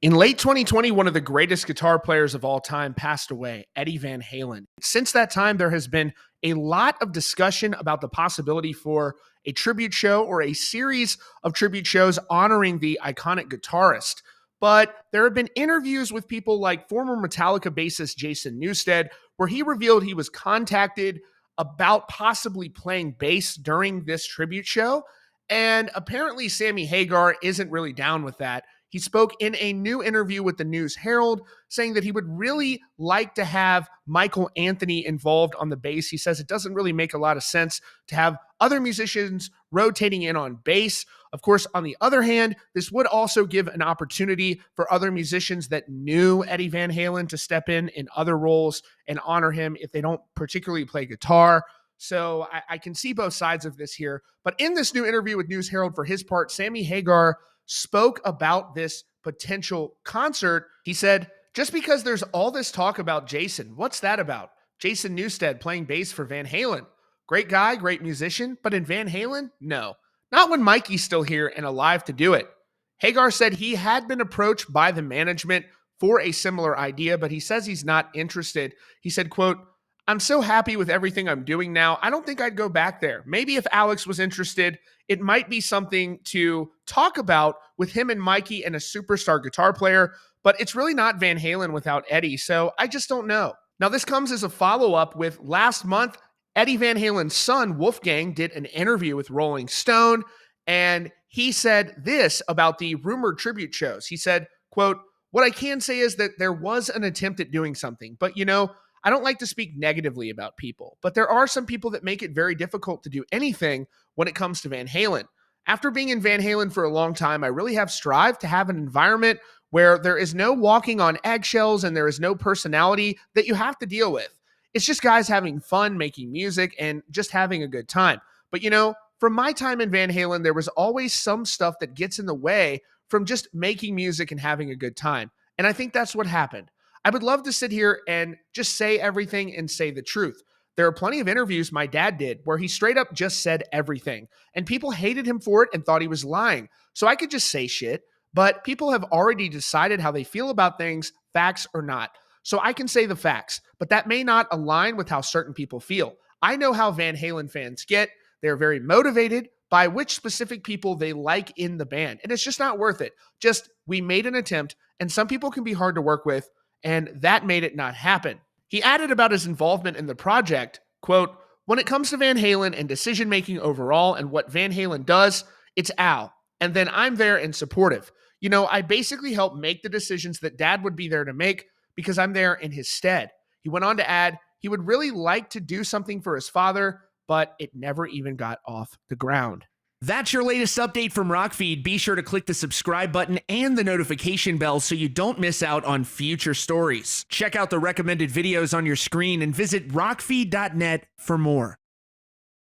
In late 2020, one of the greatest guitar players of all time passed away, Eddie Van Halen. Since that time, there has been a lot of discussion about the possibility for a tribute show or a series of tribute shows honoring the iconic guitarist. But there have been interviews with people like former Metallica bassist Jason Newsted, where he revealed he was contacted about possibly playing bass during this tribute show. And apparently, Sammy Hagar isn't really down with that. He spoke in a new interview with the News Herald, saying that he would really like to have Michael Anthony involved on the bass. He says it doesn't really make a lot of sense to have other musicians rotating in on bass. Of course, on the other hand, this would also give an opportunity for other musicians that knew Eddie Van Halen to step in other roles and honor him if they don't particularly play guitar. So I can see both sides of this here. But in this new interview with News Herald, for his part, Sammy Hagar spoke about this potential concert. He said, just because there's all this talk about Jason, what's that about? Jason Newsted playing bass for Van Halen. Great guy, great musician, but in Van Halen, no. Not when Mikey's still here and alive to do it. Hagar said he had been approached by the management for a similar idea, but he says he's not interested. He said, quote, I'm so happy with everything I'm doing now. I don't think I'd go back there. Maybe if Alex was interested, it might be something to talk about with him and Mikey and a superstar guitar player, but it's really not Van Halen without Eddie, so I just don't know. Now, this comes as a follow-up with last month, Eddie Van Halen's son, Wolfgang, did an interview with Rolling Stone, and he said this about the rumored tribute shows. He said, quote, what I can say is that there was an attempt at doing something, but I don't like to speak negatively about people, but there are some people that make it very difficult to do anything when it comes to Van Halen. After being in Van Halen for a long time, I really have strived to have an environment where there is no walking on eggshells and there is no personality that you have to deal with. It's just guys having fun, making music, and just having a good time. But from my time in Van Halen, there was always some stuff that gets in the way from just making music and having a good time. And I think that's what happened. I would love to sit here and just say everything and say the truth. There are plenty of interviews my dad did where he straight up just said everything, and people hated him for it and thought he was lying. So I could just say shit, but people have already decided how they feel about things, facts or not. So I can say the facts, but that may not align with how certain people feel. I know how Van Halen fans get. They're very motivated by which specific people they like in the band, and it's just not worth it. Just, we made an attempt, and some people can be hard to work with, and that made it not happen. He added about his involvement in the project, quote, when it comes to Van Halen and decision-making overall and what Van Halen does, it's Al. And then I'm there and supportive. I basically help make the decisions that Dad would be there to make because I'm there in his stead. He went on to add, he would really like to do something for his father, but it never even got off the ground. That's your latest update from Rockfeed. Be sure to click the subscribe button and the notification bell so you don't miss out on future stories. Check out the recommended videos on your screen and visit rockfeed.net for more.